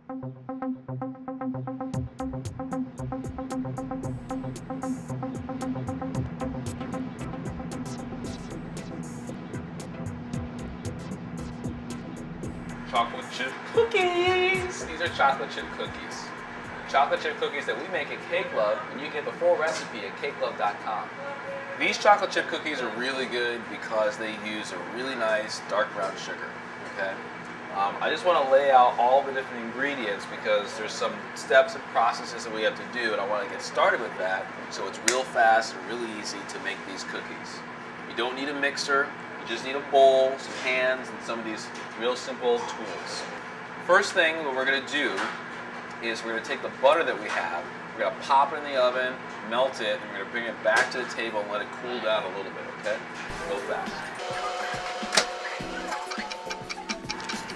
Chocolate chip cookies! These are chocolate chip cookies. Chocolate chip cookies that we make at CakeLove, and you get the full recipe at CakeLove.com. These chocolate chip cookies are really good because they use a really nice dark brown sugar, okay? I just want to lay out all the different ingredients because there's some steps and processes that we have to do, and I want to get started with that so it's real fast and really easy to make these cookies. You don't need a mixer, you just need a bowl, some hands, and some of these real simple tools. First thing what we're going to do is we're going to take the butter that we have, we're going to pop it in the oven, melt it, and we're going to bring it back to the table and let it cool down a little bit, okay? Real fast.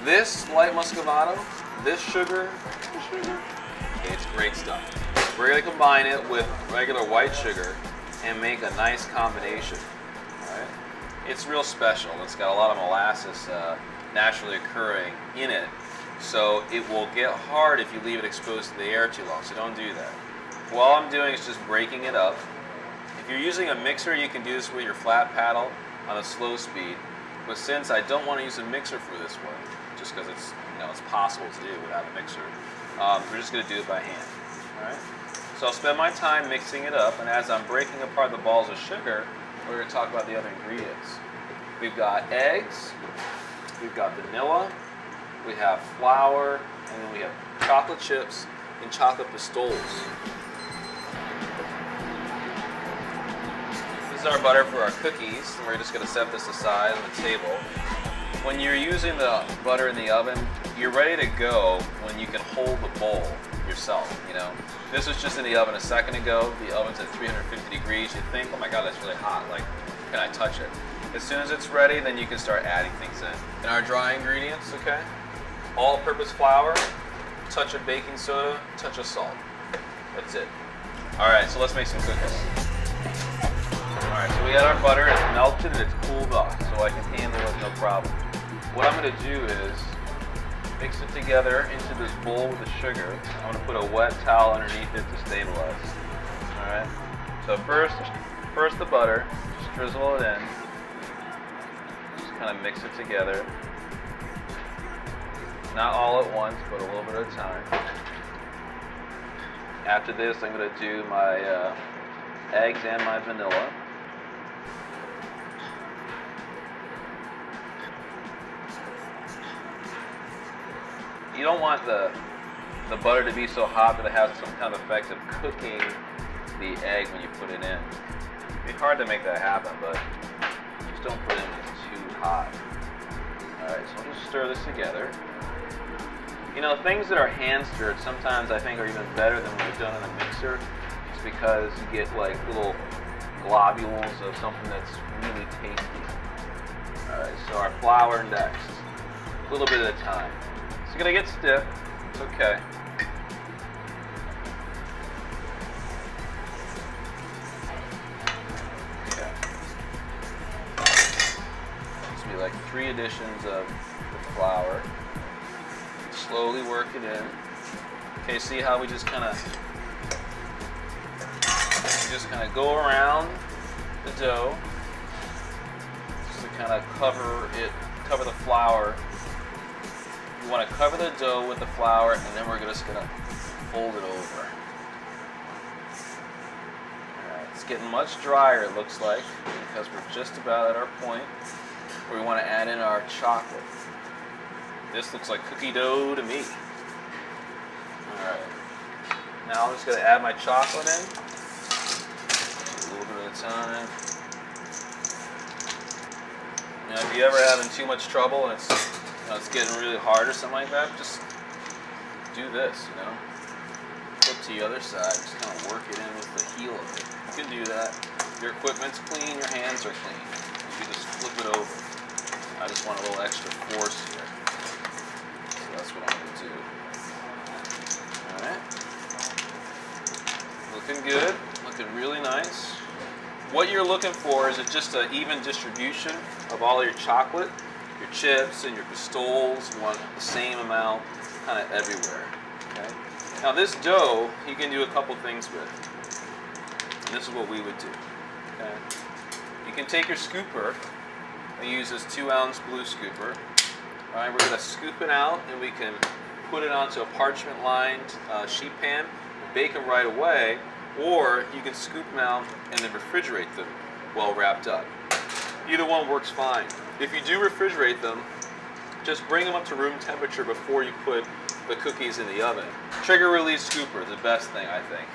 This light muscovado, this sugar, it's great stuff. We're going to combine it with regular white sugar and make a nice combination, all right? It's real special. It's got a lot of molasses naturally occurring in it. So it will get hard if you leave it exposed to the air too long, so don't do that. What I'm doing is just breaking it up. If you're using a mixer, you can do this with your flat paddle on a slow speed. But since I don't want to use a mixer for this one, just because it's, it's possible to do without a mixer, we're just going to do it by hand. All right? So I'll spend my time mixing it up, and as I'm breaking apart the balls of sugar, we're going to talk about the other ingredients. We've got eggs, we've got vanilla, we have flour, and then we have chocolate chips and chocolate pistoles. This is our butter for our cookies, and we're just going to set this aside on the table. When you're using the butter in the oven, you're ready to go when you can hold the bowl yourself, This was just in the oven a second ago. The oven's at 350 degrees. You think, oh my God, that's really hot. Like, can I touch it? As soon as it's ready, then you can start adding things in. And our dry ingredients, okay? All-purpose flour, touch of baking soda, touch of salt. That's it. All right, so let's make some cookies. All right, so we got our butter, it's melted and it's cooled off, so I can handle it no problem. What I'm gonna do is mix it together into this bowl with the sugar. I'm gonna put a wet towel underneath it to stabilize. All right, so first the butter, just drizzle it in. Just kind of mix it together. Not all at once, but a little bit at a time. After this, I'm going to do my eggs and my vanilla. You don't want the butter to be so hot that it has some kind of effect of cooking the egg when you put it in. It'd be hard to make that happen, but just don't put it in when it's too hot. Alright, so I'll just stir this together. Things that are hand stirred sometimes I think are even better than when they're done in a mixer, just because you get like little globules of something that's really tasty. Alright, so our flour next. A little bit at a time. It's gonna get stiff, it's okay. This will be like 3 additions of the flour. Slowly work it in. Okay, see how we just kind of go around the dough, just to kind of cover the flour. You want to cover the dough with the flour, and then we're just gonna fold it over. All right, it's getting much drier, it looks like, because we're just about at our point where we want to add in our chocolate. This looks like cookie dough to me. Alright. Now I'm just going to add my chocolate in. A little bit at a time. If you're ever having too much trouble and it's getting really hard or something like that, just do this, Flip to the other side, just kind of work it in with the heel of it. You can do that. Your equipment's clean, your hands are clean. You can just flip it over. I just want a little extra force here. That's what I'm going to do. Alright. Looking good. Looking really nice. What you're looking for is just an even distribution of all your chocolate, your chips, and your pistoles. You want the same amount. kind of everywhere. Okay. Now this dough, you can do a couple things with. And this is what we would do. Okay. You can take your scooper. I use this 2-ounce blue scooper. All right, we're going to scoop it out, and we can put it onto a parchment-lined sheet pan, bake them right away, or you can scoop them out and then refrigerate them well wrapped up. Either one works fine. If you do refrigerate them, just bring them up to room temperature before you put the cookies in the oven. Trigger release scooper is the best thing, I think.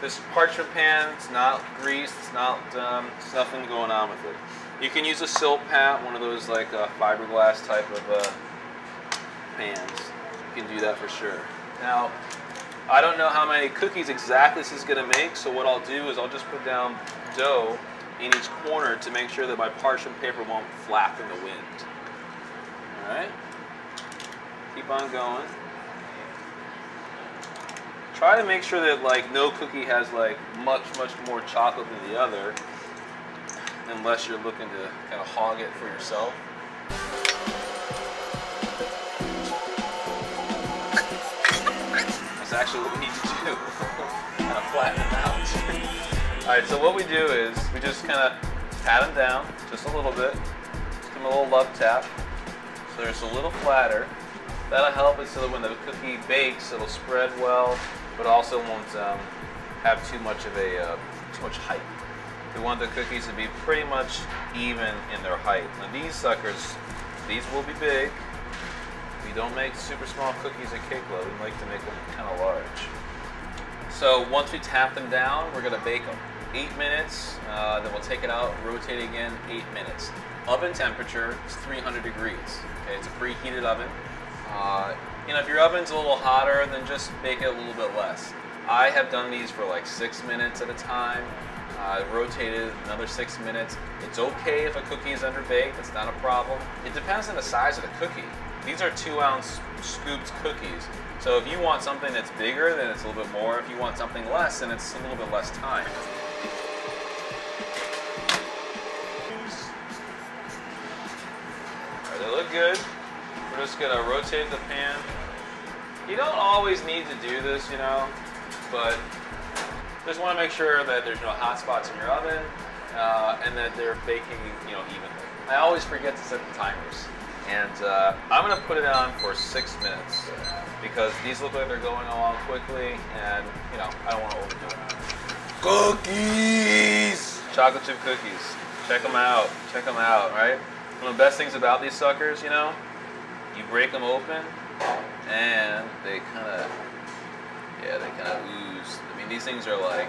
This parchment pan, it's not greased, it's nothing going on with it. You can use a silt pat, one of those like fiberglass type of pans. You can do that for sure. Now, I don't know how many cookies exactly this is going to make, so what I'll do is I'll just put down dough in each corner to make sure that my parchment paper won't flap in the wind. Alright? Keep on going. Try to make sure that like no cookie has like much more chocolate than the other, unless you're looking to kind of hog it for yourself. That's actually what we need to do. Kind of flatten them out. Alright, so what we do is we just kind of pat them down just a little bit. Just give them a little love tap so they're just a little flatter. That'll help it so that when the cookie bakes, it'll spread well, but also won't have too much height. We want the cookies to be pretty much even in their height. Now these suckers, these will be big. We don't make super small cookies at CakeLove. We like to make them kind of large. So once we tap them down, we're going to bake them 8 minutes. Then we'll take it out, rotate again, 8 minutes. Oven temperature is 300 degrees. Okay, it's a preheated oven. You know, if your oven's a little hotter, then just bake it a little bit less. I have done these for like 6 minutes at a time. Rotated another 6 minutes. It's okay if a cookie is underbaked, that's not a problem. It depends on the size of the cookie. These are 2-ounce scooped cookies. So if you want something that's bigger, then it's a little bit more. If you want something less, then it's a little bit less time. All right, they look good. We're just gonna rotate the pan. You don't always need to do this, you know, but just want to make sure that there's no hot spots in your oven and that they're baking, you know, evenly. I always forget to set the timers, and I'm going to put it on for 6 minutes because these look like they're going along quickly, and you know, I don't want to overdo it. Cookies! Chocolate chip cookies. Check them out. Check them out, right? One of the best things about these suckers, you know, you break them open and they kind of ooze. I mean, these things are like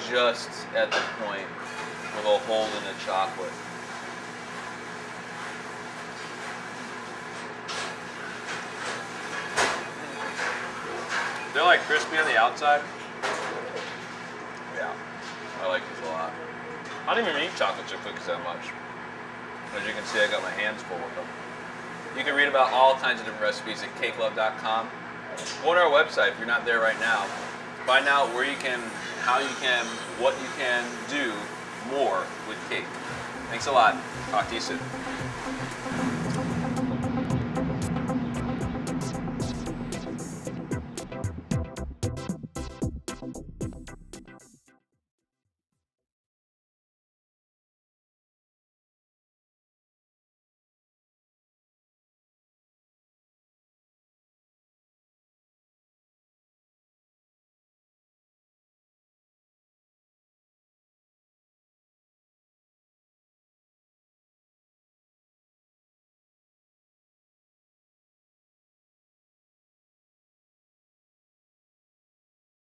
just at the point where they'll hold in the chocolate. They're like crispy on the outside. Yeah, I like these a lot. I don't even eat chocolate chip cookies that much. As you can see, I got my hands full with them. You can read about all kinds of different recipes at CakeLove.com. Go to our website if you're not there right now. Find out where you can, how you can, what you can do more with cake. Thanks a lot. Talk to you soon.